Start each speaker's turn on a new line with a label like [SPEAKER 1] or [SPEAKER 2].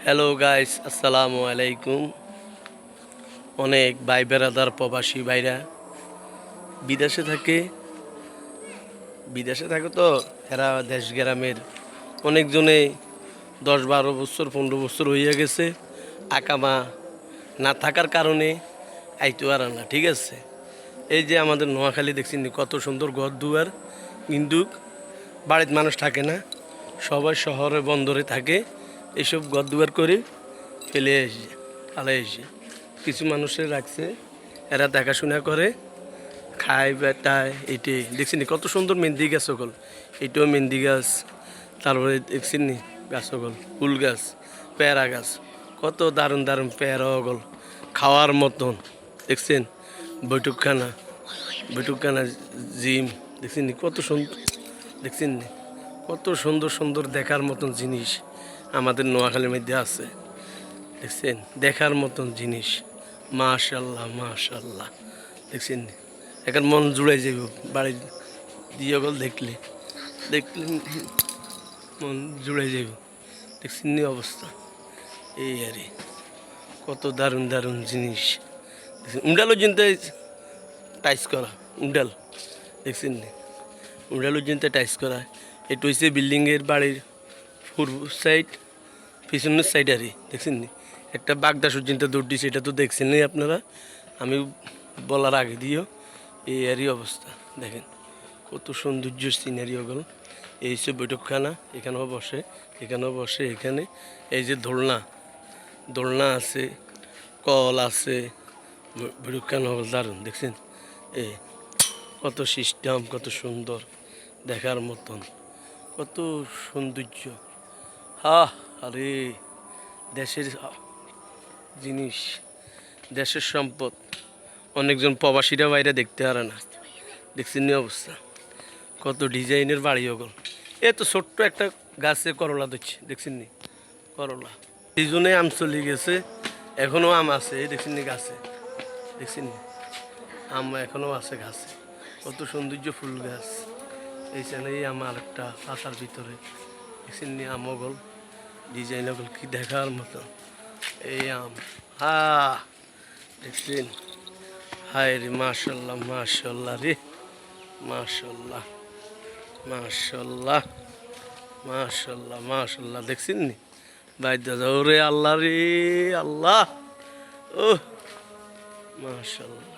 [SPEAKER 1] Hello guys, আসসালামু আলাইকুম। অনেক ভাই বেড়াদার প্রবাসী ভাইরা বিদেশে থাকে তো এরা দেশ গ্রামের অনেকজনে 10-12 বছর 15 বছর হইয়া গেছে আকামা না থাকার কারণে আইতো আর না। ঠিক আছে, এই যে আমাদের নোয়াখালী দেখছি কত সুন্দর ঘর দুয়ার, কিন্তু বাড়িতে মানুষ থাকে না, সবাই শহরে বন্দরে থাকে। এইসব ঘর দুয়ার করে ফেলে এসে আলাই এসে কিছু মানুষের রাখছে, এরা দেখাশোনা করে, খায় বেটায়। এটি দেখছি কত সুন্দর মেহেন্দি গাছ সকল, এটাও মেহেন্দি গাছ। তারপরে দেখছি গাছ সকল ফুল গাছ, পেয়ারা গাছ, কত দারুণ দারুণ পেয়ারা সকল খাওয়ার মতন। দেখছেন বৈঠকখানা জিম দেখছেন কত সুন্দর, দেখছেন কত সুন্দর সুন্দর দেখার মতন জিনিস আমাদের নোয়াখালীর মধ্যে আছে। দেখছেন দেখার মতন জিনিস, মাশাল্লাহ মাশাল্লাহ। দেখছেন এখন মন জুড়ে যাব বাড়ি দিয়ে গেল, দেখলে মন জুড়ে যাব। দেখছেন অবস্থা এই আরে কত দারুণ দারুণ জিনিস। উন্ডালও চিন্তা টাইস করা উন্ডাল, দেখছেন উন্ডালও চিন্তা টাইস করা। এটা হচ্ছে বিল্ডিংয়ের বাড়ির পূর্ব সাইড, পিছনের সাইড আরে দেখছেন একটা বাগদা সূর্যিনটা দৌড় দিছে, এটা তো দেখছেন আপনারা, আমি বলার আগে দিও। এই আরই অবস্থা দেখেন কত সৌন্দর্য সিনারি ওগুলো। এই সব বৈঠকখানা, এখানেও বসে এখানে। এই যে দোলনা আছে, কল আছে, বৈঠকখানা দারুণ। দেখছেন এ কত সিস্টেম, কত সুন্দর দেখার মতন, কত সৌন্দর্য। আরে দেশের জিনিস, দেশের সম্পদ, অনেকজন প্রবাসীরা বাইরে দেখতে পারে না। দেখছেন অবস্থা, কত ডিজাইনের বাড়ি ওগুলো। এ তো ছোট্ট একটা গাছে করলা দিচ্ছে, দেখছেন করলা। সিজনে আম চলে গেছে, এখনও আম আছে, দেখছেন গাছে, দেখছেন আম এখনও আছে গাছে। কত সৌন্দর্য ফুল গাছ। এইখানে আমার একটা পাতার ভিতরে দেখছেন আম ওগল, ডিজাইন ওগল কি দেখার মতো। এই আম দেখছেন, হায় রে মাশাল্লাহ মাশাল্লাহ রে, মাশাল্লাহ মাশাল্লাহ মাশাল্লাহ মাশাল্লাহ। দেখছেন ভাই দাদা, ওরে আল্লাহ রে আল্লাহ, ও মাশাল্লাহ।